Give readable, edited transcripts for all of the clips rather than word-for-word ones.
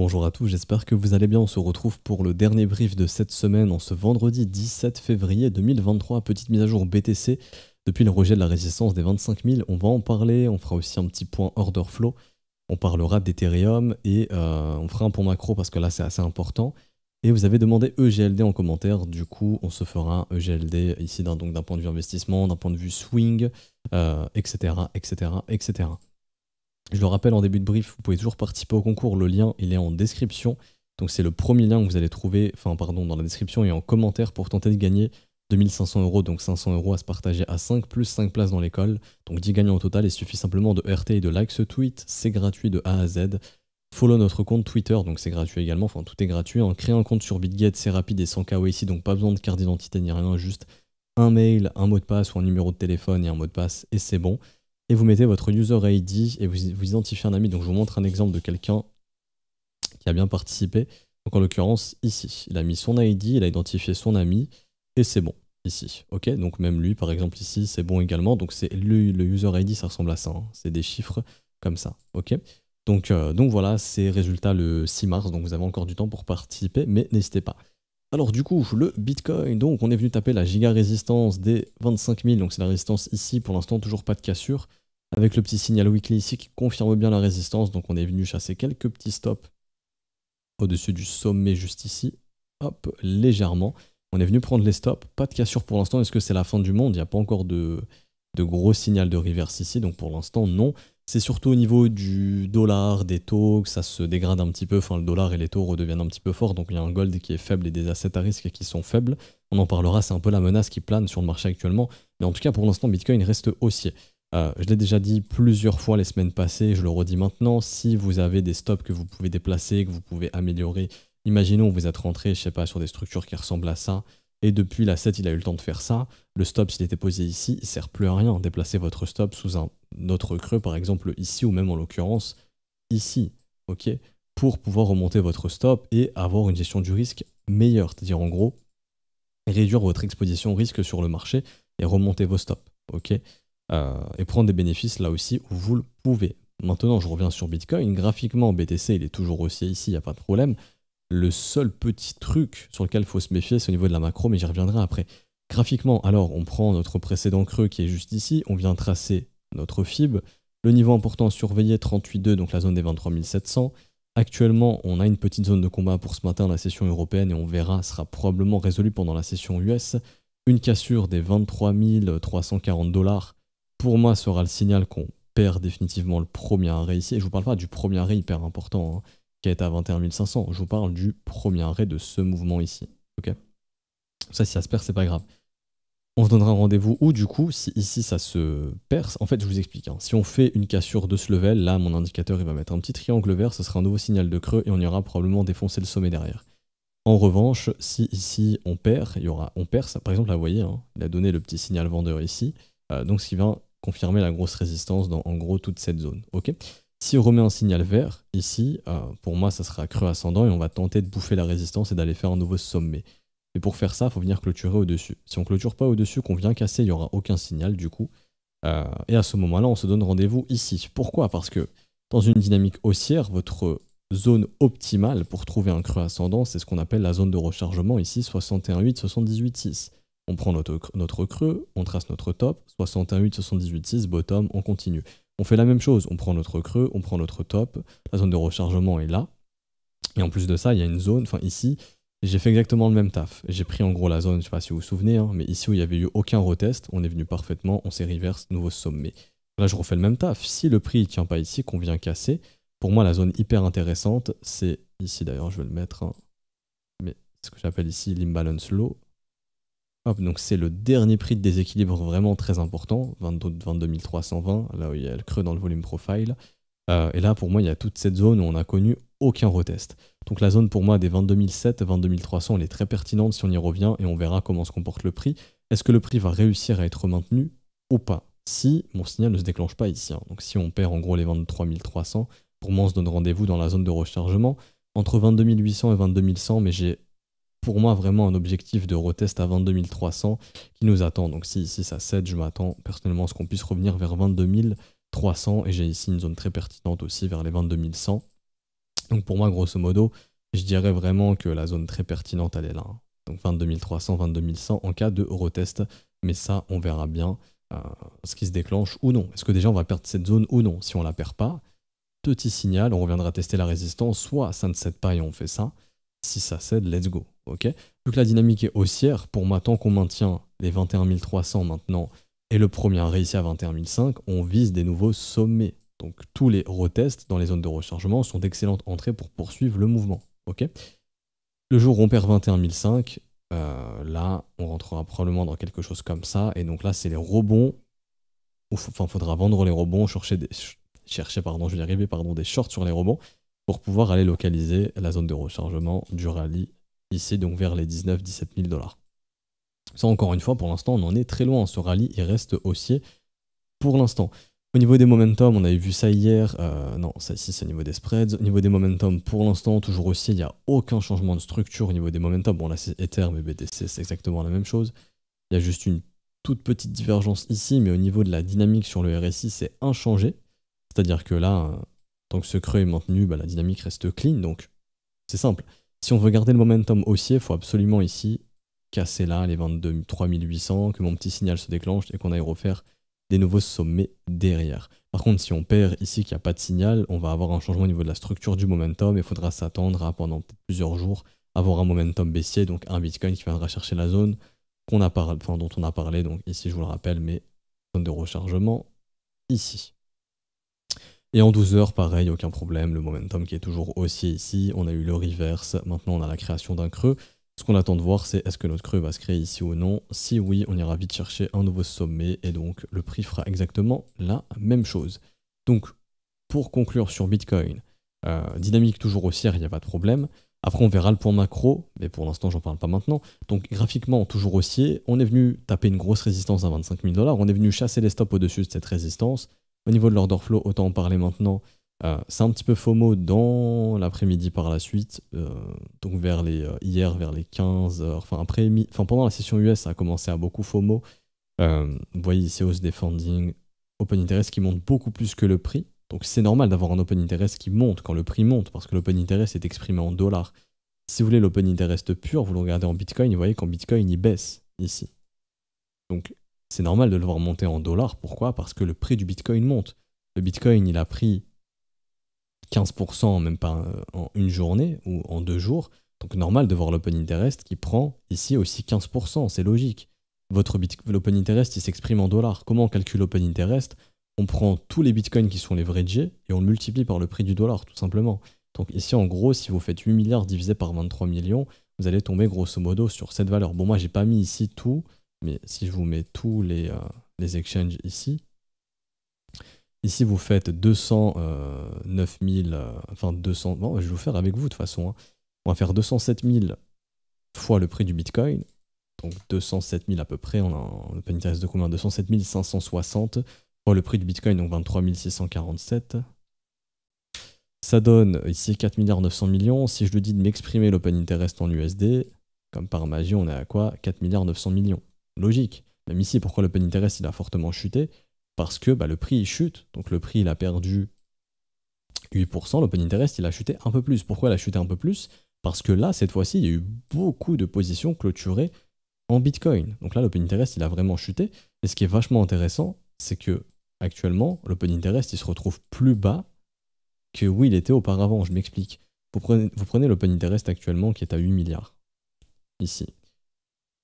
Bonjour à tous, j'espère que vous allez bien. On se retrouve pour le dernier brief de cette semaine en ce vendredi 17 février 2023. Petite mise à jour BTC depuis le rejet de la résistance des 25 000. On va en parler, on fera aussi un petit point order flow. On parlera d'Ethereum et on fera un point macro parce que là c'est assez important. Et vous avez demandé EGLD en commentaire, du coup on se fera un EGLD ici d'un point de vue investissement, d'un point de vue swing, etc., etc., etc. Je le rappelle en début de brief, vous pouvez toujours participer au concours, le lien il est en description. Donc c'est le premier lien que vous allez trouver, dans la description et en commentaire pour tenter de gagner 2500 €, donc 500 € à se partager à 5 plus 5 places dans l'école. Donc 10 gagnants au total, il suffit simplement de RT et de like ce tweet, c'est gratuit de A à Z. Follow notre compte Twitter, donc c'est gratuit également, enfin tout est gratuit. Hein. Créer un compte sur BitGet, c'est rapide et sans KYC, donc pas besoin de carte d'identité ni rien, juste un mail, un mot de passe ou un numéro de téléphone et un mot de passe et c'est bon. Et vous mettez votre user ID et vous identifiez un ami. Donc je vous montre un exemple de quelqu'un qui a bien participé. Donc en l'occurrence ici, il a mis son ID, il a identifié son ami et c'est bon ici. Ok, donc même lui par exemple ici c'est bon également. Donc c'est le user ID, ça ressemble à ça. Hein. C'est des chiffres comme ça. Ok. Donc voilà, c'est résultat le 6 mars. Donc vous avez encore du temps pour participer, mais n'hésitez pas. Alors du coup, le Bitcoin, donc on est venu taper la giga résistance des 25 000, donc c'est la résistance ici, pour l'instant toujours pas de cassure, avec le petit signal weekly ici qui confirme bien la résistance, donc on est venu chasser quelques petits stops au-dessus du sommet juste ici, hop, légèrement, on est venu prendre les stops, pas de cassure pour l'instant, est-ce que c'est la fin du monde? Il n'y a pas encore de gros signal de reverse ici, donc pour l'instant non. C'est surtout au niveau du dollar, des taux, que ça se dégrade un petit peu. Enfin, le dollar et les taux redeviennent un petit peu forts. Donc, il y a un gold qui est faible et des assets à risque qui sont faibles. On en parlera, c'est un peu la menace qui plane sur le marché actuellement. Mais en tout cas, pour l'instant, Bitcoin reste haussier. Je l'ai déjà dit plusieurs fois les semaines passées, je le redis maintenant. Si vous avez des stops que vous pouvez déplacer, que vous pouvez améliorer, imaginons vous êtes rentré, je sais pas, sur des structures qui ressemblent à ça. Et depuis la 7, il a eu le temps de faire ça. Le stop, s'il était posé ici, il ne sert plus à rien. Déplacer votre stop sous un autre creux, par exemple ici, ou même en l'occurrence ici, ok, pour pouvoir remonter votre stop et avoir une gestion du risque meilleure. C'est-à-dire, en gros, réduire votre exposition au risque sur le marché et remonter vos stops, ok, et prendre des bénéfices là aussi où vous le pouvez. Maintenant, je reviens sur Bitcoin. Graphiquement, BTC, il est toujours haussier ici, il n'y a pas de problème. Le seul petit truc sur lequel il faut se méfier, c'est au niveau de la macro, mais j'y reviendrai après. Graphiquement, alors, on prend notre précédent creux qui est juste ici, on vient tracer notre FIB. Le niveau important à surveiller, 38,2, donc la zone des 23 700. Actuellement, on a une petite zone de combat pour ce matin, la session européenne, et on verra, sera probablement résolu pendant la session US. Une cassure des 23 340 $, pour moi, sera le signal qu'on perd définitivement le premier arrêt ici. Et je vous parle pas du premier arrêt hyper important, hein, qui est à 21 500. Je vous parle du premier arrêt de ce mouvement ici. Ok, ça, si ça se perd, c'est pas grave. On se donnera rendez-vous où, du coup, si ici ça se perce. En fait, je vous explique. Hein, si on fait une cassure de ce level, là, mon indicateur, il va mettre un petit triangle vert. Ce sera un nouveau signal de creux et on ira probablement défoncer le sommet derrière. En revanche, si ici on perd, on perce. Par exemple, là, vous voyez, hein, il a donné le petit signal vendeur ici. Donc, ce qui va confirmer la grosse résistance dans, en gros, toute cette zone. Ok. Si on remet un signal vert, ici, pour moi, ça sera creux ascendant et on va tenter de bouffer la résistance et d'aller faire un nouveau sommet. Mais pour faire ça, il faut venir clôturer au-dessus. Si on ne clôture pas au-dessus, qu'on vient casser, il n'y aura aucun signal du coup. Et à ce moment-là, on se donne rendez-vous ici. Pourquoi? Parce que dans une dynamique haussière, votre zone optimale pour trouver un creux ascendant, c'est ce qu'on appelle la zone de rechargement ici, 61,8, 78,6. On prend notre creux, on trace notre top, 61,8, 78,6, bottom, on continue. On fait la même chose, on prend notre creux, on prend notre top, la zone de rechargement est là. Et en plus de ça, il y a une zone, enfin ici, j'ai fait exactement le même taf. J'ai pris en gros la zone, je ne sais pas si vous vous souvenez, hein, mais ici où il n'y avait eu aucun retest, on est venu parfaitement, on s'est reverse, nouveau sommet. Là, je refais le même taf. Si le prix ne tient pas ici, qu'on vient casser, pour moi, la zone hyper intéressante, c'est ici d'ailleurs, je vais le mettre, hein, mais ce que j'appelle ici l'imbalance low. Hop, donc c'est le dernier prix de déséquilibre vraiment très important, 22 320, là où il y a le creux dans le volume profile. Et là, pour moi, il y a toute cette zone où on n'a connu aucun retest. Donc la zone pour moi des 22 700, 22 300, elle est très pertinente si on y revient et on verra comment se comporte le prix. Est-ce que le prix va réussir à être maintenu ou pas? Si mon signal ne se déclenche pas ici, hein. Donc si on perd en gros les 23 300, pour moi on se donne rendez-vous dans la zone de rechargement entre 22 800 et 22 100, mais j'ai pour moi vraiment un objectif de retest à 22 300 qui nous attend. Donc si ici ça cède, je m'attends personnellement à ce qu'on puisse revenir vers 22 300 et j'ai ici une zone très pertinente aussi vers les 22 100. Donc pour moi, grosso modo, je dirais vraiment que la zone très pertinente, elle est là, hein. Donc 22 300, 22 100 en cas de retest. Mais ça, on verra bien ce qui se déclenche ou non. Est-ce que déjà on va perdre cette zone ou non? Si on la perd pas, petit signal, on reviendra tester la résistance, soit ça ne cède pas et on fait ça. Si ça cède, let's go. Ok. Vu que la dynamique est haussière, pour moi, tant qu'on maintient les 21 300 maintenant et le premier a réussi à 21 500, on vise des nouveaux sommets. Donc tous les retests dans les zones de rechargement sont d'excellentes entrées pour poursuivre le mouvement. Ok. Le jour où on perd 21 500, là, on rentrera probablement dans quelque chose comme ça. Et donc là, c'est les rebonds. Enfin, il faudra vendre les rebonds, chercher, je vais y arriver, des shorts sur les rebonds pour pouvoir aller localiser la zone de rechargement du rallye ici, donc vers les 19-17 000 $. Ça, encore une fois, pour l'instant, on en est très loin. Ce rallye, il reste haussier pour l'instant. Au niveau des momentum, on avait vu ça hier. Non, ça ici, c'est au niveau des spreads. Au niveau des momentum, pour l'instant, toujours haussier. Il n'y a aucun changement de structure au niveau des momentum. Bon, là, c'est Ether, mais BTC, c'est exactement la même chose. Il y a juste une toute petite divergence ici, mais au niveau de la dynamique sur le RSI, c'est inchangé. C'est-à-dire que là, tant que ce creux est maintenu, la dynamique reste clean. Donc, c'est simple. Si on veut garder le momentum haussier, il faut absolument ici casser là les 23 800, que mon petit signal se déclenche et qu'on aille refaire des nouveaux sommets derrière. Par contre, si on perd ici qu'il n'y a pas de signal, on va avoir un changement au niveau de la structure du momentum et il faudra s'attendre à, pendant plusieurs jours, avoir un momentum baissier, donc un Bitcoin qui viendra chercher la zone dont on a parlé, donc ici je vous le rappelle, mais zone de rechargement ici. Et en 12 heures, pareil, aucun problème, le momentum qui est toujours haussier ici, on a eu le reverse, maintenant on a la création d'un creux. Ce qu'on attend de voir, c'est est-ce que notre creux va se créer ici ou non. Si oui, on ira vite chercher un nouveau sommet et donc le prix fera exactement la même chose. Donc, pour conclure sur Bitcoin, dynamique toujours haussière, il n'y a pas de problème. Après, on verra le point macro, mais pour l'instant, j'en parle pas maintenant. Donc, graphiquement, toujours haussier. On est venu taper une grosse résistance à 25 000 $. On est venu chasser les stops au-dessus de cette résistance. Au niveau de l'order flow, autant en parler maintenant. C'est un petit peu FOMO dans l'après-midi par la suite. Donc, hier, vers les 15 heures. Pendant la session US, ça a commencé à beaucoup FOMO. Vous voyez ici, hausse des funding, open interest qui monte beaucoup plus que le prix. Donc c'est normal d'avoir un open interest qui monte quand le prix monte, parce que l'open interest est exprimé en dollars. Si vous voulez l'open interest pur, vous le regardez en Bitcoin, vous voyez qu'en Bitcoin, il baisse ici. Donc c'est normal de le voir monter en dollars. Pourquoi? Parce que le prix du Bitcoin monte. Le Bitcoin, il a pris 15%, même pas en une journée ou en 2 jours. Donc normal de voir l'open interest qui prend ici aussi 15%, c'est logique. L'open interest, il s'exprime en dollars. Comment on calcule l'open interest? On prend tous les bitcoins qui sont leveragés et on le multiplie par le prix du dollar, tout simplement. Donc ici, en gros, si vous faites 8 milliards divisé par 23 millions, vous allez tomber grosso modo sur cette valeur. Bon, moi, j'ai pas mis ici tout, mais si je vous mets tous les exchanges ici, vous faites 209 000, 200... Bon, je vais vous faire avec vous, de toute façon. Hein. On va faire 207 000 fois le prix du bitcoin. Donc 207 000 à peu près, on a un open interest de combien? 207 560 fois le prix du Bitcoin, donc 23 647. Ça donne ici 4 900 millions. Si je lui dis de m'exprimer l'open interest en USD, comme par magie, on est à quoi? 4 900 millions. Logique. Même ici, pourquoi l'open interest il a fortement chuté? Parce que le prix il chute, donc le prix il a perdu 8%, l'open interest il a chuté un peu plus. Pourquoi il a chuté un peu plus? Parce que là, cette fois-ci, il y a eu beaucoup de positions clôturées en Bitcoin. Donc là, l'open interest, il a vraiment chuté. Et ce qui est vachement intéressant, c'est que actuellement, l'open interest, il se retrouve plus bas que où il était auparavant. Je m'explique. Vous prenez l'open interest actuellement qui est à 8 milliards. Ici.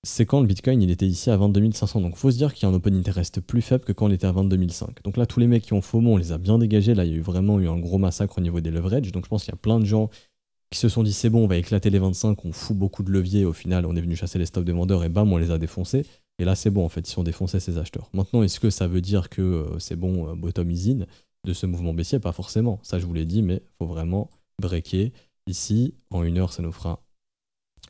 C'est quand le Bitcoin, il était ici à 22 500. Donc il faut se dire qu'il y a un open interest plus faible que quand il était à 22 500. Donc là, tous les mecs qui ont FOMO, on les a bien dégagés. Là, il y a vraiment eu un gros massacre au niveau des leverages. Donc je pense qu'il y a plein de gens qui se sont dit c'est bon, on va éclater les 25, on fout beaucoup de leviers, au final on est venu chasser les stops des vendeurs et bam, on les a défoncés. Et là c'est bon en fait, ils sont défoncés ces acheteurs. Maintenant, est-ce que ça veut dire que c'est bon, bottom is in de ce mouvement baissier? Pas forcément, ça je vous l'ai dit, mais il faut vraiment breaker. Ici, en 1 heure, ça nous fera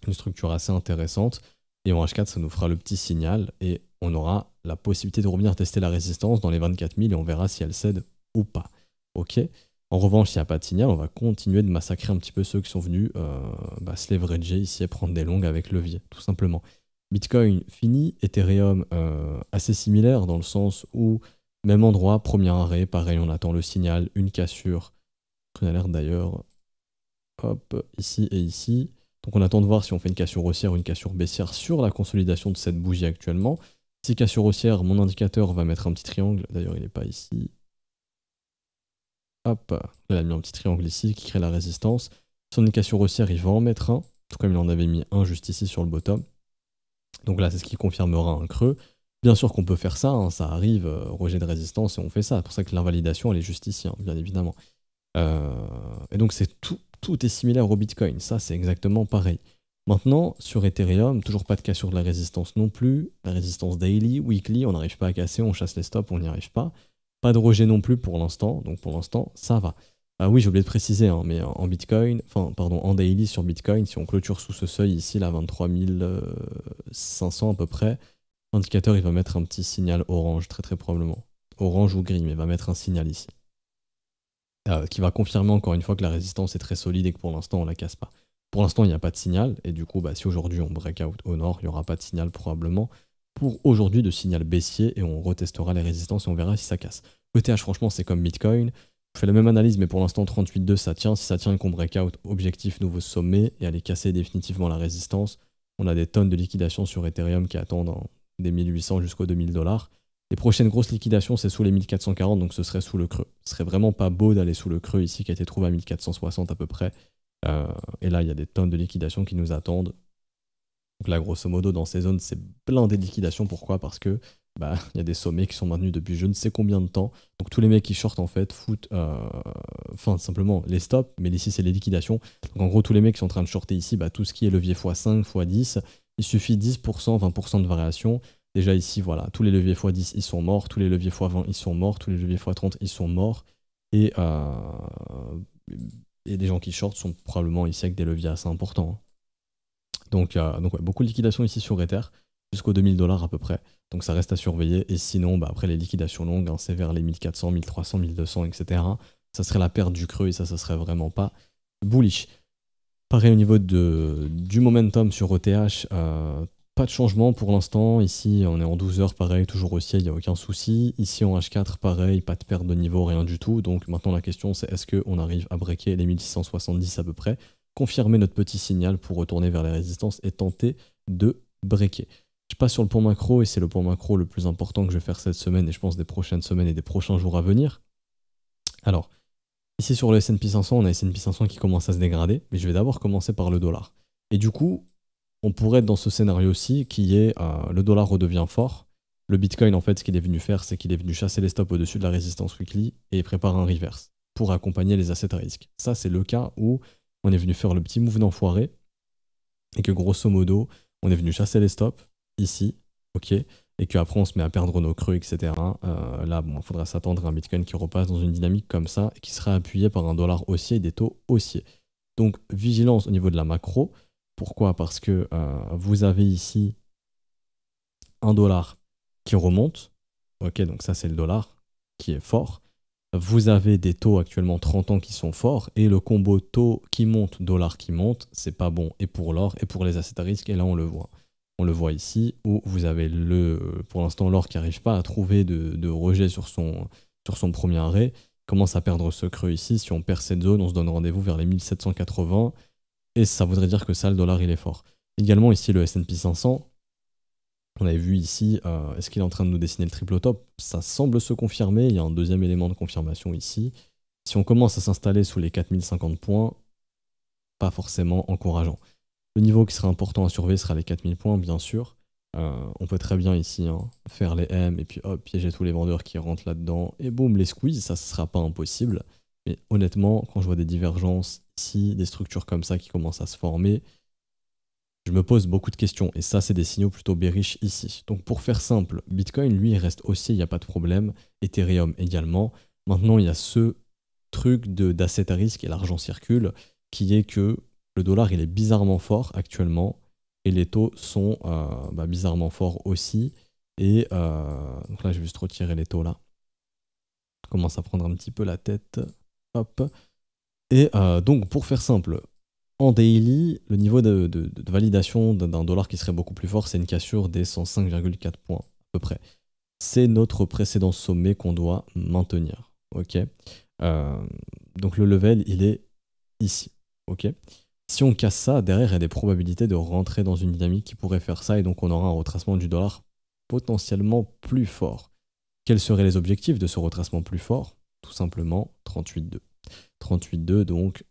une structure assez intéressante. Et en H4, ça nous fera le petit signal et on aura la possibilité de revenir tester la résistance dans les 24 000 et on verra si elle cède ou pas. Ok. En revanche, s'il n'y a pas de signal, on va continuer de massacrer un petit peu ceux qui sont venus se leverager ici et prendre des longues avec levier, tout simplement. Bitcoin fini, Ethereum assez similaire dans le sens où, même endroit, premier arrêt, pareil, on attend le signal, une cassure. On a l'air d'ailleurs hop, ici et ici. Donc on attend de voir si on fait une cassure haussière ou une cassure baissière sur la consolidation de cette bougie actuellement. Si cassure haussière, mon indicateur va mettre un petit triangle. D'ailleurs, il n'est pas ici. Hop, là, il a mis un petit triangle ici qui crée la résistance. Si on a une cassure haussière, il va en mettre un, tout comme il en avait mis un juste ici sur le bottom. Donc là, c'est ce qui confirmera un creux. Bien sûr qu'on peut faire ça, hein, ça arrive, rejet de résistance, et on fait ça. C'est pour ça que l'invalidation, elle est juste ici, hein, bien évidemment. Et donc, tout est similaire au Bitcoin. Ça, c'est exactement pareil. Maintenant, sur Ethereum, toujours pas de cassure de la résistance non plus. La résistance daily, weekly, on n'arrive pas à casser, on chasse les stops, on n'y arrive pas. Pas de rejet non plus pour l'instant, donc pour l'instant, ça va. Ah oui, j'ai oublié de préciser, hein, mais en Bitcoin, enfin, pardon, en daily sur Bitcoin, si on clôture sous ce seuil ici, là, 23 500 à peu près, l'indicateur, il va mettre un petit signal orange, très très probablement. Orange ou gris, mais il va mettre un signal ici. Qui va confirmer encore une fois que la résistance est très solide et que pour l'instant, on la casse pas. Pour l'instant, il n'y a pas de signal, et du coup, si aujourd'hui on breakout au nord, il n'y aura pas de signal probablement pour aujourd'hui de signal baissier, et on retestera les résistances et on verra si ça casse. ETH, franchement, c'est comme Bitcoin. Je fais la même analyse, mais pour l'instant, 38,2, ça tient. Si ça tient et qu'on breakout, objectif, nouveau sommet, et aller casser définitivement la résistance, on a des tonnes de liquidations sur Ethereum qui attendent des 1800 jusqu'aux 2000 $. Les prochaines grosses liquidations, c'est sous les 1440, donc ce serait sous le creux. Ce serait vraiment pas beau d'aller sous le creux ici, qui a été trouvé à 1460 à peu près. Et là, il y a des tonnes de liquidations qui nous attendent. Donc là, grosso modo, dans ces zones, c'est blindé de liquidations. Pourquoi? Parce que il y a des sommets qui sont maintenus depuis je ne sais combien de temps. Donc tous les mecs qui shortent, en fait, foutent simplement les stops, mais ici, c'est les liquidations. Donc en gros, tous les mecs qui sont en train de shorter ici, tout ce qui est levier x5, x10, il suffit 10%, 20% de variation. Déjà ici, voilà, tous les leviers x10, ils sont morts. Tous les leviers x20, ils sont morts. Tous les leviers x30, ils sont morts. Et les gens qui shortent sont probablement ici avec des leviers assez importants. Donc ouais, beaucoup de liquidations ici sur Ether, jusqu'aux 2000 $ à peu près. Donc ça reste à surveiller. Et sinon, après les liquidations longues, hein, c'est vers les 1400, 1300, 1200, etc. Ça serait la perte du creux et ça serait vraiment pas bullish. Pareil au niveau du momentum sur ETH, pas de changement pour l'instant. Ici, on est en 12 heures, pareil, toujours haussier, il n'y a aucun souci. Ici, en H4, pareil, pas de perte de niveau, rien du tout. Donc maintenant, la question, c'est est-ce qu'on arrive à breaker les 1670 à peu près, confirmer notre petit signal pour retourner vers les résistances et tenter de breaker. Je passe sur le point macro et c'est le point macro le plus important que je vais faire cette semaine et je pense des prochaines semaines et des prochains jours à venir. Alors, ici sur le S&P 500, on a S&P 500 qui commence à se dégrader, mais je vais d'abord commencer par le dollar. Et du coup, on pourrait être dans ce scénario-ci qui est le dollar redevient fort. Le Bitcoin, en fait, ce qu'il est venu faire, c'est qu'il est venu chasser les stops au-dessus de la résistance weekly et prépare un reverse pour accompagner les assets à risque. Ça, c'est le cas où on est venu faire le petit move d'enfoiré et que grosso modo, on est venu chasser les stops ici, ok, et qu'après on se met à perdre nos creux, etc. Là, il faudra s'attendre à un Bitcoin qui repasse dans une dynamique comme ça et qui sera appuyé par un dollar haussier et des taux haussiers. Donc, vigilance au niveau de la macro. Pourquoi? Parce que vous avez ici un dollar qui remonte. Ok, donc ça c'est le dollar qui est fort. Vous avez des taux actuellement 30 ans qui sont forts et le combo taux qui monte, dollar qui monte, c'est pas bon et pour l'or et pour les assets à risque. Et là on le voit. On le voit ici où vous avez pour l'instant l'or qui n'arrive pas à trouver de rejet sur son premier arrêt. Commence à perdre ce creux ici. Si on perd cette zone, on se donne rendez-vous vers les 1780. Et ça voudrait dire que ça, le dollar, il est fort. Également, ici, le S&P 500, on avait vu ici, est-ce qu'il est en train de nous dessiner le triple top? Ça semble se confirmer, il y a un deuxième élément de confirmation ici. Si on commence à s'installer sous les 4050 points, pas forcément encourageant. Le niveau qui sera important à surveiller sera les 4000 points, bien sûr. On peut très bien ici faire les M et puis hop, piéger tous les vendeurs qui rentrent là-dedans. Et boum, les squeeze, ça ne sera pas impossible. Mais honnêtement, quand je vois des divergences ici, des structures comme ça qui commencent à se former, je me pose beaucoup de questions. Et ça, c'est des signaux plutôt bearish ici. Donc pour faire simple, Bitcoin, lui, il reste haussier, il n'y a pas de problème. Ethereum également. Maintenant, il y a ce truc d'asset à risque et l'argent circule, qui est que le dollar, il est bizarrement fort actuellement. Et les taux sont bizarrement forts aussi. Et donc là, je vais juste retirer les taux là. Je commence à prendre un petit peu la tête. Hop. Et donc, pour faire simple, en daily, le niveau de validation d'un dollar qui serait beaucoup plus fort, c'est une cassure des 105,4 points, à peu près. C'est notre précédent sommet qu'on doit maintenir. Ok. Donc, le level, il est ici. ok? Si on casse ça, derrière, il y a des probabilités de rentrer dans une dynamique qui pourrait faire ça, et donc on aura un retracement du dollar potentiellement plus fort. Quels seraient les objectifs de ce retracement plus fort? Tout simplement 38,2. 38,2, donc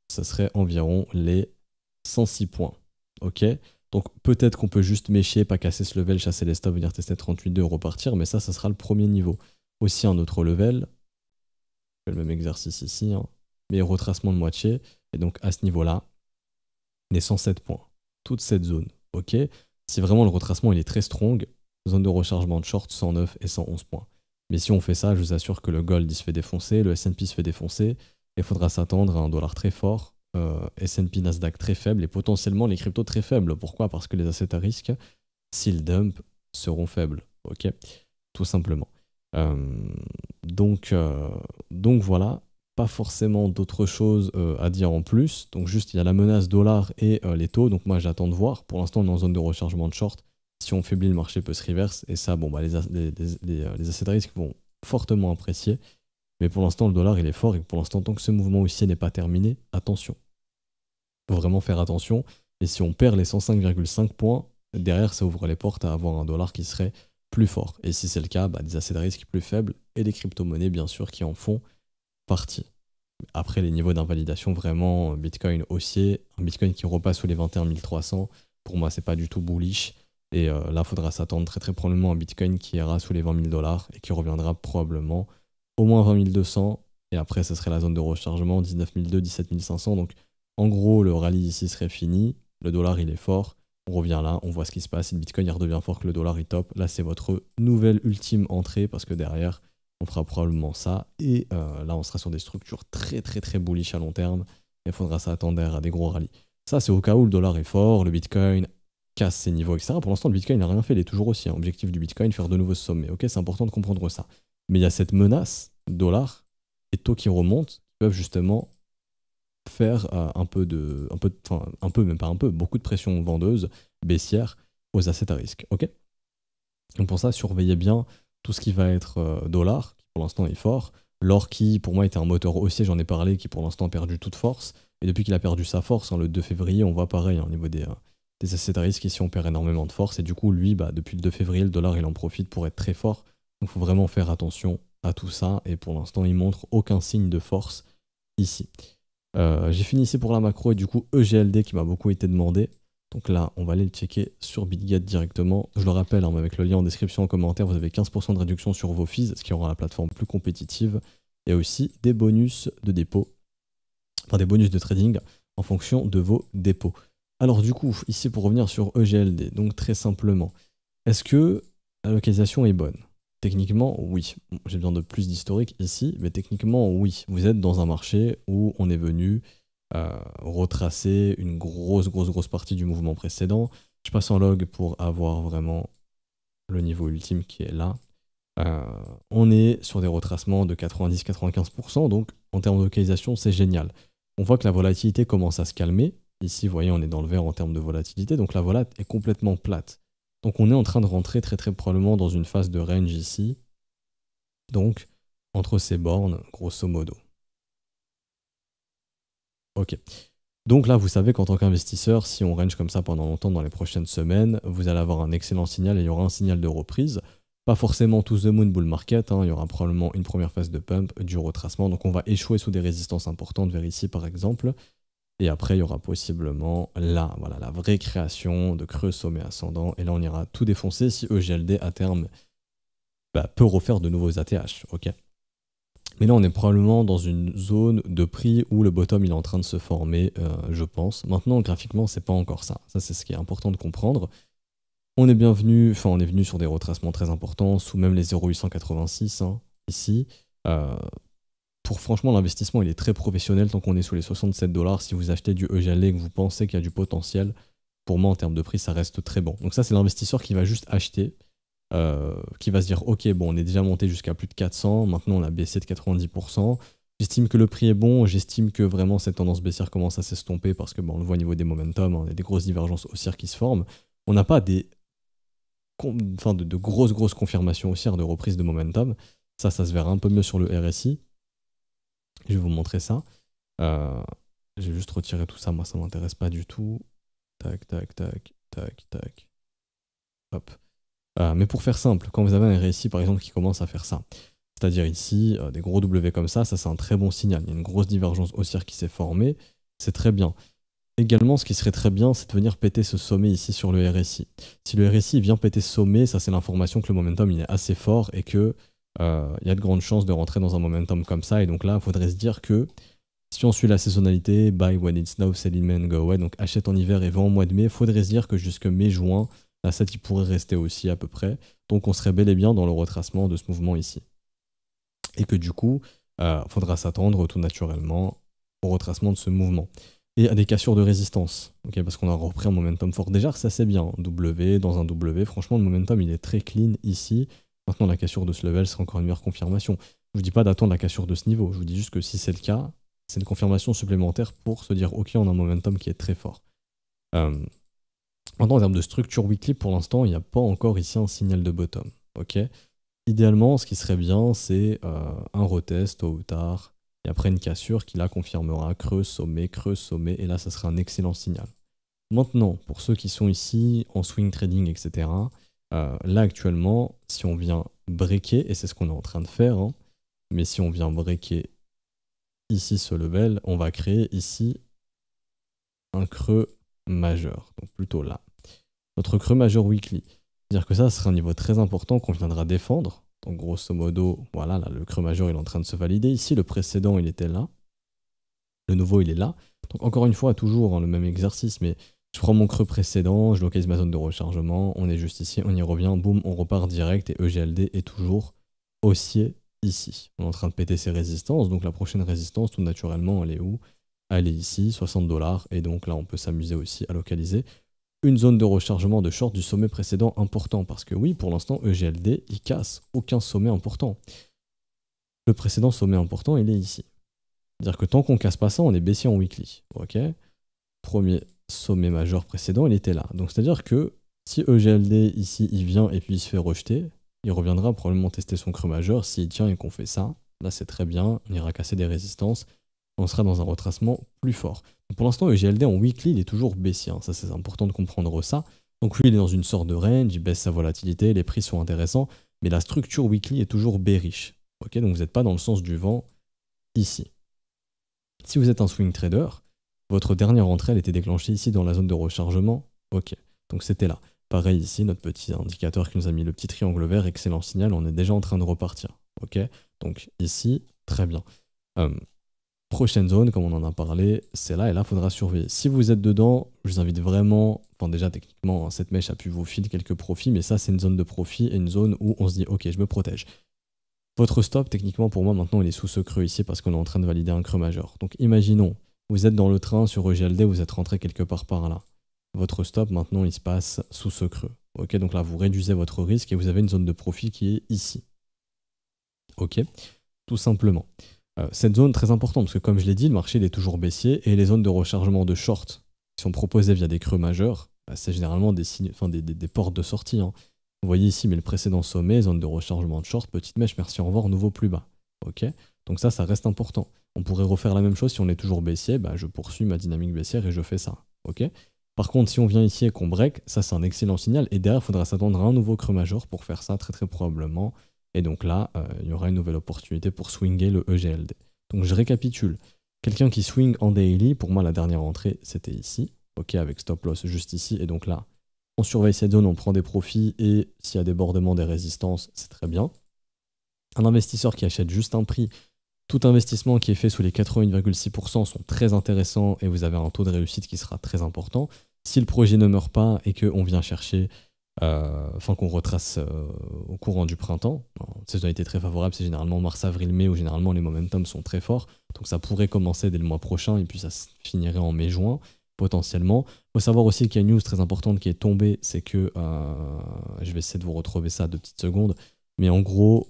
ça serait environ les 106 points. Ok? Donc peut-être qu'on peut juste mécher, pas casser ce level, chasser les stops, venir tester 38,2 et repartir, mais ça sera le premier niveau. Aussi un autre level, je fais le même exercice ici, hein, mais retracement de moitié, et donc à ce niveau-là, les 107 points. Toute cette zone, ok? Si vraiment le retracement il est très strong, zone de rechargement de short 109 et 111 points. Mais si on fait ça, je vous assure que le gold il se fait défoncer, le S&P se fait défoncer, et il faudra s'attendre à un dollar très fort, S&P Nasdaq très faible, et potentiellement les cryptos très faibles. Pourquoi? Parce que les assets à risque, s'ils dump, seront faibles, ok? Tout simplement. Donc voilà, pas forcément d'autres choses à dire en plus. Donc juste, il y a la menace dollar et les taux. Donc moi, j'attends de voir. Pour l'instant, on est en zone de rechargement de short. Si on faiblit, le marché peut se reverse. Et ça, bon, bah, les assets à risque vont fortement apprécier. Mais pour l'instant, le dollar, il est fort. Et pour l'instant, tant que ce mouvement haussier n'est pas terminé, attention. Il faut vraiment faire attention. Et si on perd les 105,5 points, derrière, ça ouvre les portes à avoir un dollar qui serait plus fort. Et si c'est le cas, bah, des assets de risque plus faibles et des crypto-monnaies, bien sûr, qui en font partie. Après, les niveaux d'invalidation, vraiment, Bitcoin haussier, un Bitcoin qui repasse sous les 21 300, pour moi, c'est pas du tout bullish. Et là, il faudra s'attendre très très probablement à un Bitcoin qui ira sous les 20 000 $ et qui reviendra probablement au moins 20 200. Et après, ce serait la zone de rechargement, 19 200, 17 500. Donc, en gros, le rallye ici serait fini. Le dollar, il est fort. On revient là, on voit ce qui se passe. Si le Bitcoin il redevient fort, que le dollar il top, là, c'est votre nouvelle ultime entrée parce que derrière, on fera probablement ça. Et là, on sera sur des structures très très très bullish à long terme. Il faudra s'attendre à des gros rallyes. Ça, c'est au cas où le dollar est fort, le Bitcoin casse ses niveaux, etc. Pour l'instant, le Bitcoin n'a rien fait, il est toujours aussi. Objectif du Bitcoin, faire de nouveaux sommets. Ok, c'est important de comprendre ça. Mais il y a cette menace, dollar et taux qui remontent, qui peuvent justement faire beaucoup de pression vendeuse, baissière aux assets à risque. Ok. Donc pour ça, surveillez bien tout ce qui va être dollar, qui pour l'instant est fort. L'or qui, pour moi, était un moteur haussier, j'en ai parlé, qui pour l'instant a perdu toute force. Et depuis qu'il a perdu sa force, le 2 février, on voit pareil au niveau des assets à risque. Ici, on perd énormément de force. Et du coup, lui, depuis le 2 février, le dollar, il en profite pour être très fort. Donc il faut vraiment faire attention à tout ça. Et pour l'instant, il montre aucun signe de force ici. J'ai fini ici pour la macro et du coup, EGLD qui m'a beaucoup été demandé. Donc là, on va aller le checker sur BitGet directement. Je le rappelle, hein, avec le lien en description en commentaire, vous avez 15% de réduction sur vos fees, ce qui rend la plateforme plus compétitive. Et aussi des bonus de dépôt, enfin des bonus de trading en fonction de vos dépôts. Alors du coup, ici pour revenir sur EGLD, donc très simplement, est-ce que la localisation est bonne? Techniquement, oui. J'ai besoin de plus d'historique ici, mais techniquement, oui. Vous êtes dans un marché où on est venu retracer une grosse partie du mouvement précédent. Je passe en log pour avoir vraiment le niveau ultime qui est là. On est sur des retracements de 90-95%, donc en termes de localisation, c'est génial. On voit que la volatilité commence à se calmer. Ici, vous voyez, on est dans le vert en termes de volatilité, donc la volat est complètement plate. Donc on est en train de rentrer très probablement dans une phase de range ici. Donc, entre ces bornes, grosso modo. Ok. Donc là, vous savez qu'en tant qu'investisseur, si on range comme ça pendant longtemps dans les prochaines semaines, vous allez avoir un excellent signal et il y aura un signal de reprise. Pas forcément to the moon bull market, hein, il y aura probablement une première phase de pump, du retracement. Donc on va échouer sous des résistances importantes vers ici par exemple. Et après, il y aura possiblement là, voilà, la vraie création de creux sommet ascendant. Et là, on ira tout défoncer si EGLD à terme peut refaire de nouveaux ATH. Ok. Mais là, on est probablement dans une zone de prix où le bottom il est en train de se former, je pense. Maintenant, graphiquement, c'est pas encore ça. Ça, c'est ce qui est important de comprendre. On est venu sur des retracements très importants, sous même les 0,886 hein, ici. Pour franchement, l'investissement, il est très professionnel tant qu'on est sous les 67 $. Si vous achetez du EGLD et que vous pensez qu'il y a du potentiel, pour moi, en termes de prix, ça reste très bon. Donc ça, c'est l'investisseur qui va juste acheter, qui va se dire, ok, bon, on est déjà monté jusqu'à plus de 400, maintenant on a baissé de 90%. J'estime que le prix est bon, j'estime que vraiment cette tendance baissière commence à s'estomper parce que on le voit au niveau des momentum, hein, il y a des grosses divergences haussières qui se forment. On n'a pas de grosses confirmations haussières de reprise de momentum. Ça se verra un peu mieux sur le RSI. Je vais vous montrer ça. J'ai juste retiré tout ça, moi ça m'intéresse pas du tout. Tac, tac, tac, tac, tac. Hop. Mais pour faire simple, quand vous avez un RSI par exemple qui commence à faire ça, c'est-à-dire ici, des gros W comme ça c'est un très bon signal. Il y a une grosse divergence haussière qui s'est formée, c'est très bien. Également, ce qui serait très bien, c'est de venir péter ce sommet ici sur le RSI. Si le RSI vient péter ce sommet, ça c'est l'information que le momentum il est assez fort et que il y a de grandes chances de rentrer dans un momentum comme ça. Et donc là, il faudrait se dire que si on suit la saisonnalité, buy when it's now, sell in May and go away, donc achète en hiver et vend en mois de mai, il faudrait se dire que jusque mai-juin, la SAT il pourrait rester aussi à peu près. Donc on serait bel et bien dans le retracement de ce mouvement ici. Et que du coup, il faudra s'attendre tout naturellement au retracement de ce mouvement. Et à des cassures de résistance, okay, parce qu'on a repris un momentum fort. Déjà, ça c'est bien, W, dans un W, franchement le momentum il est très clean ici. Maintenant la cassure de ce level sera encore une meilleure confirmation. Je ne vous dis pas d'attendre la cassure de ce niveau, je vous dis juste que si c'est le cas, c'est une confirmation supplémentaire pour se dire ok on a un momentum qui est très fort. Maintenant en termes de structure weekly, pour l'instant il n'y a pas encore ici un signal de bottom. Okay. Idéalement ce qui serait bien c'est un retest tôt ou tard, et après une cassure qui là confirmera creux, sommet, et là ça sera un excellent signal. Maintenant, pour ceux qui sont ici en swing trading, etc., là actuellement, si on vient breaker, et c'est ce qu'on est en train de faire, hein, mais si on vient breaker ici ce level, on va créer ici un creux majeur, donc plutôt là. Notre creux majeur weekly, c'est-à-dire que ça sera un niveau très important qu'on viendra défendre. Donc grosso modo, voilà, là, le creux majeur il est en train de se valider. Ici, le précédent il était là. Le nouveau il est là. Donc encore une fois, toujours hein, le même exercice, mais je prends mon creux précédent, je localise ma zone de rechargement, on est juste ici, on y revient, boum, on repart direct et EGLD est toujours haussier ici. On est en train de péter ses résistances, donc la prochaine résistance, tout naturellement, elle est où? Elle est ici, 60 $, et donc là on peut s'amuser aussi à localiser une zone de rechargement de short du sommet précédent important, parce que oui, pour l'instant, EGLD, il casse aucun sommet important. Le précédent sommet important, il est ici. C'est-à-dire que tant qu'on casse pas ça, on est baissier en weekly. Ok. Premier sommet majeur précédent, il était là. Donc c'est-à-dire que si EGLD ici, il vient et puis il se fait rejeter, il reviendra probablement tester son creux majeur. S'il tient et qu'on fait ça, là c'est très bien, on ira casser des résistances, on sera dans un retracement plus fort. Donc pour l'instant, EGLD en weekly, il est toujours baissier. Ça c'est important de comprendre ça. Donc lui, il est dans une sorte de range, il baisse sa volatilité, les prix sont intéressants, mais la structure weekly est toujours bearish. Ok, donc vous n'êtes pas dans le sens du vent ici. Si vous êtes un swing trader, votre dernière entrée elle était déclenchée ici dans la zone de rechargement. Ok, donc c'était là. Pareil ici, notre petit indicateur qui nous a mis le petit triangle vert, excellent signal, on est déjà en train de repartir. Ok, donc ici, très bien. Prochaine zone, comme on en a parlé, c'est là et là, il faudra surveiller. Si vous êtes dedans, je vous invite vraiment, enfin déjà techniquement, cette mèche a pu vous filer quelques profits, mais ça c'est une zone de profit et une zone où on se dit ok, je me protège. Votre stop, techniquement, pour moi, maintenant, il est sous ce creux ici parce qu'on est en train de valider un creux majeur. Donc, imaginons, vous êtes dans le train sur EGLD, vous êtes rentré quelque part par là. Votre stop, maintenant, il se passe sous ce creux. Ok, donc là, vous réduisez votre risque et vous avez une zone de profit qui est ici. Ok, tout simplement. Cette zone, très importante, parce que comme je l'ai dit, le marché il est toujours baissier et les zones de rechargement de short qui sont proposées via des creux majeurs, c'est généralement des portes de sortie. Hein. Vous voyez ici, mais le précédent sommet, zone de rechargement de short, petite mèche, merci, au revoir, nouveau plus bas. Ok, donc ça reste important. On pourrait refaire la même chose si on est toujours baissier, bah, je poursuis ma dynamique baissière et je fais ça. Ok. Par contre, si on vient ici et qu'on break, ça c'est un excellent signal. Et derrière, il faudra s'attendre à un nouveau creux majeur pour faire ça, très très probablement. Et donc là, il y aura une nouvelle opportunité pour swinger le EGLD. Donc je récapitule. Quelqu'un qui swing en daily, pour moi la dernière entrée c'était ici. Ok, avec stop loss juste ici. Et donc là, on surveille cette zone, on prend des profits et s'il y a débordement des résistances, c'est très bien. Un investisseur qui achète juste un prix, tout investissement qui est fait sous les 88,6% sont très intéressants et vous avez un taux de réussite qui sera très important. Si le projet ne meurt pas et qu'on vient chercher, qu'on retrace au courant du printemps, saisonnalité très favorable, c'est généralement mars, avril, mai où généralement les momentum sont très forts. Donc ça pourrait commencer dès le mois prochain et puis ça finirait en mai, juin. Potentiellement. Il faut savoir aussi qu'il y a une news très importante qui est tombée, c'est que, je vais essayer de vous retrouver ça 2 petites secondes, mais en gros,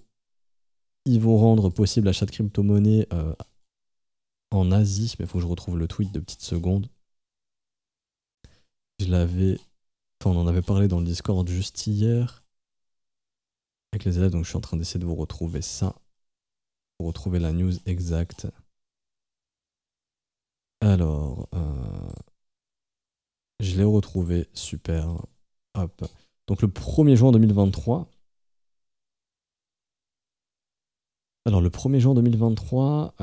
ils vont rendre possible l'achat de crypto-monnaie en Asie, mais il faut que je retrouve le tweet 2 petites secondes. On en avait parlé dans le Discord juste hier, avec les élèves, donc je suis en train d'essayer de vous retrouver ça, pour retrouver la news exacte. Alors, je l'ai retrouvé, super. Hop. Donc le 1er juin 2023. Alors le 1er juin 2023,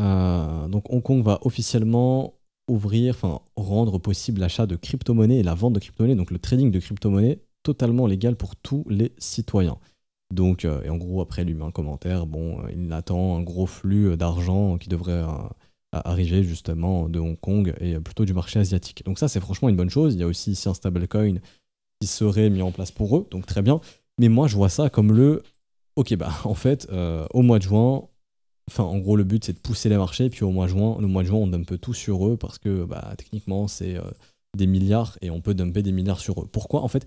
donc Hong Kong va officiellement ouvrir, enfin rendre possible l'achat de crypto-monnaies et la vente de crypto-monnaies, donc le trading de crypto-monnaies totalement légal pour tous les citoyens. Donc, et en gros, après, il lui met un commentaire, bon, il attend un gros flux d'argent qui devrait arriver justement de Hong Kong et plutôt du marché asiatique. Donc ça, c'est franchement une bonne chose. Il y a aussi ici un stablecoin qui serait mis en place pour eux, donc très bien. Mais moi, je vois ça comme ok, bah en fait, au mois de juin, enfin, en gros, le but, c'est de pousser les marchés, puis le mois de juin, on dumpe tout sur eux, parce que, bah, techniquement, c'est des milliards, et on peut dumper des milliards sur eux. Pourquoi? En fait,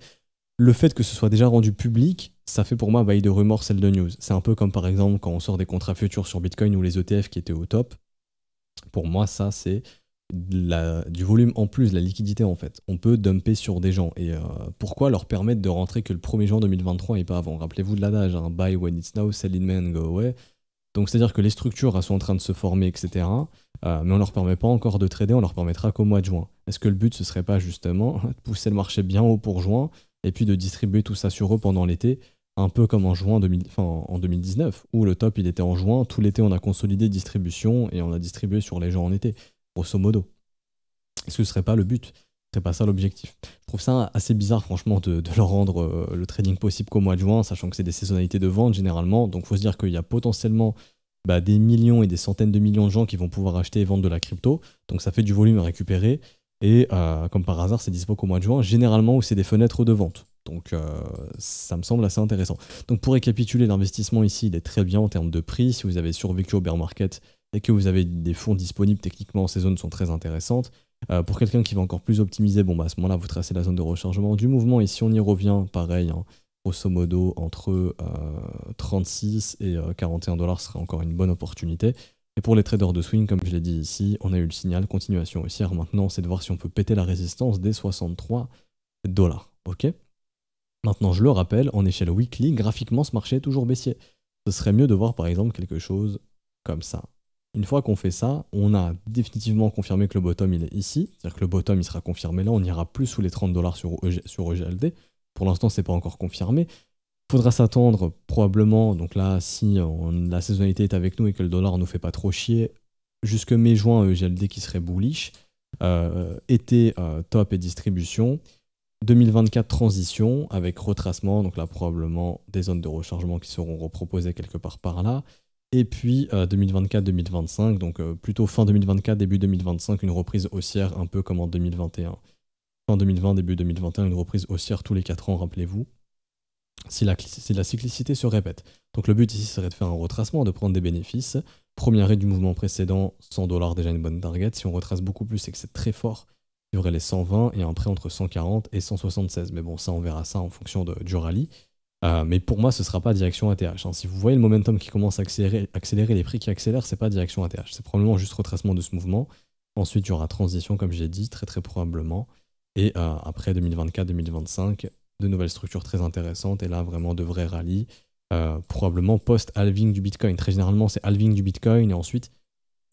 le fait que ce soit déjà rendu public, ça fait pour moi bail de rumeur, celle de news. C'est un peu comme, par exemple, quand on sort des contrats futurs sur Bitcoin ou les ETF qui étaient au top. Pour moi, ça, c'est du volume en plus, de la liquidité, en fait. On peut dumper sur des gens. Et pourquoi leur permettre de rentrer que le 1er juin 2023 et pas avant? Rappelez-vous de l'adage, hein, buy when it's now, sell in May and go away. Donc c'est-à-dire que les structures elles sont en train de se former, etc. Mais on leur permet pas encore de trader, on leur permettra qu'au mois de juin. Est-ce que le but ce serait pas justement de pousser le marché bien haut pour juin et puis de distribuer tout ça sur eux pendant l'été, un peu comme en juin en 2019, où le top il était en juin, tout l'été on a consolidé distribution et on a distribué sur les gens en été, grosso modo. Est-ce que ce serait pas le but? Ce serait pas ça l'objectif? Je trouve ça assez bizarre franchement de leur rendre le trading possible qu'au mois de juin, sachant que c'est des saisonnalités de vente généralement, donc il faut se dire qu'il y a potentiellement des millions et des centaines de millions de gens qui vont pouvoir acheter et vendre de la crypto, donc ça fait du volume à récupérer, et comme par hasard c'est dispo qu'au mois de juin, généralement où c'est des fenêtres de vente. Donc ça me semble assez intéressant. Donc pour récapituler, l'investissement ici il est très bien en termes de prix. Si vous avez survécu au bear market et que vous avez des fonds disponibles, techniquement ces zones sont très intéressantes. Pour quelqu'un qui va encore plus optimiser, bon bah à ce moment-là vous tracez la zone de rechargement du mouvement, et si on y revient, pareil, hein, grosso modo entre 36 et 41 dollars serait encore une bonne opportunité. Et pour les traders de swing, comme je l'ai dit ici, on a eu le signal continuation haussière. Maintenant c'est de voir si on peut péter la résistance des 63 dollars. Ok. Maintenant je le rappelle, en échelle weekly, graphiquement ce marché est toujours baissier. Ce serait mieux de voir par exemple quelque chose comme ça. Une fois qu'on fait ça, on a définitivement confirmé que le bottom il est ici, c'est-à-dire que le bottom il sera confirmé là, on n'ira plus sous les 30 dollars sur EGLD. Pour l'instant, c'est pas encore confirmé. Il faudra s'attendre probablement, donc là, si la saisonnalité est avec nous et que le dollar ne nous fait pas trop chier, jusque mai-juin EGLD qui serait bullish, été top et distribution. 2024 transition avec retracement, donc là probablement des zones de rechargement qui seront reproposées quelque part par là. Et puis 2024-2025, donc plutôt fin 2024, début 2025, une reprise haussière un peu comme en 2021. Fin 2020, début 2021, une reprise haussière tous les 4 ans, rappelez-vous. Si la cyclicité se répète. Donc le but ici serait de faire un retracement, de prendre des bénéfices. Premier arrêt du mouvement précédent, 100 dollars déjà une bonne target. Si on retrace beaucoup plus et que c'est très fort, il y aurait les 120 et un prêt entre 140 et 176. Mais bon, ça on verra ça en fonction du rallye. Mais pour moi, ce ne sera pas direction ATH. Hein. Si vous voyez le momentum qui commence à accélérer les prix qui accélèrent, c'est pas direction ATH. C'est probablement juste retracement de ce mouvement. Ensuite, il y aura transition, comme j'ai dit, très probablement. Et après 2024-2025, de nouvelles structures très intéressantes. Et là, vraiment de vrais rallyes. Probablement post-halving du Bitcoin. Très généralement, c'est halving du Bitcoin. Et ensuite,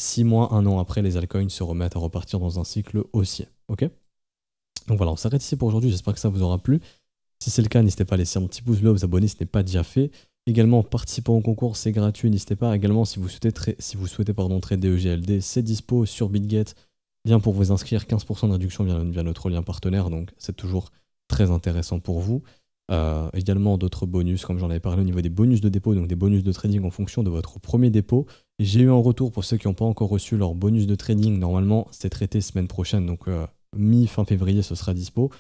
6 mois, 1 an après, les altcoins se remettent à repartir dans un cycle haussier. Ok? Donc voilà, on s'arrête ici pour aujourd'hui. J'espère que ça vous aura plu. Si c'est le cas, n'hésitez pas à laisser un petit pouce bleu, vous abonner si ce n'est pas déjà fait. Également, participant au concours, c'est gratuit, n'hésitez pas. Également, si vous souhaitez trader EGLD, c'est dispo sur BitGet. Lien pour vous inscrire, 15% de réduction via notre lien partenaire, donc c'est toujours très intéressant pour vous. Également, d'autres bonus, comme j'en avais parlé au niveau des bonus de dépôt, donc des bonus de trading en fonction de votre premier dépôt. J'ai eu un retour pour ceux qui n'ont pas encore reçu leur bonus de trading. Normalement, c'est traité semaine prochaine, donc mi-fin février, ce sera dispo.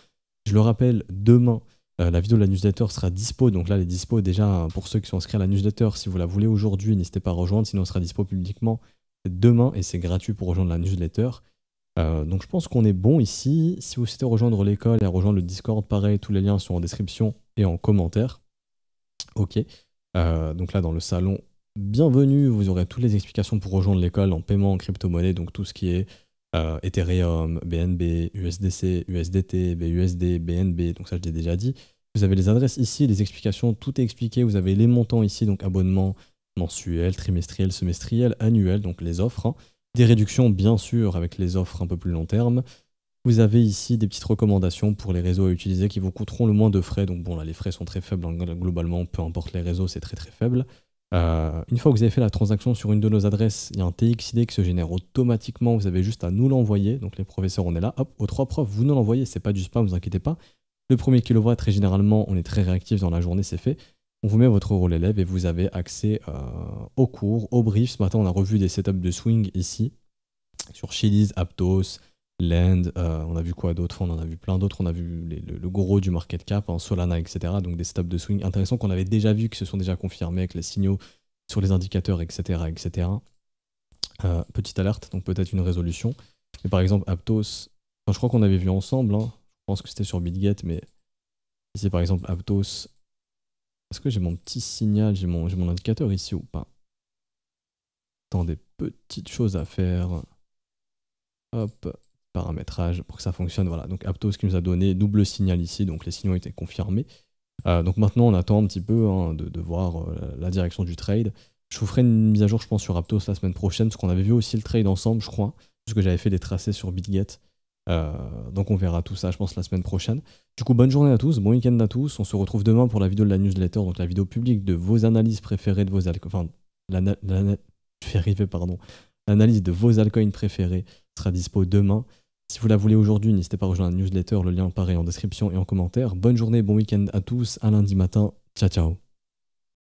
Je le rappelle, demain, la vidéo de la newsletter sera dispo, donc là elle est dispo déjà pour ceux qui sont inscrits à la newsletter. Si vous la voulez aujourd'hui, n'hésitez pas à rejoindre, sinon elle sera dispo publiquement demain et c'est gratuit pour rejoindre la newsletter. Donc je pense qu'on est bon ici. Si vous souhaitez rejoindre l'école et rejoindre le Discord, pareil, tous les liens sont en description et en commentaire. Ok, donc là dans le salon, bienvenue, vous aurez toutes les explications pour rejoindre l'école en paiement en crypto-monnaie, donc tout ce qui est Ethereum, BNB, USDC, USDT, BUSD, BNB, donc ça je l'ai déjà dit. Vous avez les adresses ici, les explications, tout est expliqué. Vous avez les montants ici, donc abonnement mensuel, trimestriel, semestriel, annuel, donc les offres. Hein. Des réductions, bien sûr, avec les offres un peu plus long terme. Vous avez ici des petites recommandations pour les réseaux à utiliser qui vous coûteront le moins de frais. Donc bon, là, les frais sont très faibles, hein, globalement, peu importe les réseaux, c'est très très faible. Une fois que vous avez fait la transaction sur une de nos adresses, il y a un TXID qui se génère automatiquement, vous avez juste à nous l'envoyer. Donc les professeurs, on est là, hop, aux 3 profs, vous nous l'envoyez, c'est pas du spam, vous inquiétez pas. Le premier kilowatt, très généralement, on est très réactif dans la journée, c'est fait. On vous met votre rôle élève et vous avez accès aux cours, aux briefs. Ce matin, on a revu des setups de swing ici, sur Chili's, Aptos, Land, on a vu quoi d'autre? On en a vu plein d'autres, on a vu le gros du market cap, hein, Solana, etc. Donc des setups de swing intéressants qu'on avait déjà vus, qui se sont déjà confirmés avec les signaux sur les indicateurs, etc. etc. Petite alerte, donc peut-être une résolution. Mais par exemple, Aptos, enfin, je crois qu'on avait vu ensemble, hein, je pense que c'était sur BitGet, mais ici par exemple Aptos, est-ce que j'ai mon petit signal, j'ai mon indicateur ici ou pas? Attendez, petites choses à faire. Hop, paramétrage pour que ça fonctionne. Voilà, donc Aptos qui nous a donné double signal ici, donc les signaux étaient confirmés. Donc maintenant, on attend un petit peu hein, de voir la direction du trade. Je vous ferai une mise à jour, je pense, sur Aptos la semaine prochaine, parce qu'on avait vu aussi le trade ensemble, je crois, parce que j'avais fait des tracés sur BitGet. Donc on verra tout ça, je pense, la semaine prochaine. Du coup, bonne journée à tous, bon week-end à tous. On se retrouve demain pour la vidéo de la newsletter, donc la vidéo publique de vos analyses préférées de vos altcoins. Enfin, je vais arriver, pardon. L'analyse de vos altcoins préférés sera dispo demain. Si vous la voulez aujourd'hui, n'hésitez pas à rejoindre la newsletter, le lien apparaît en description et en commentaire. Bonne journée, bon week-end à tous, à lundi matin. Ciao, ciao.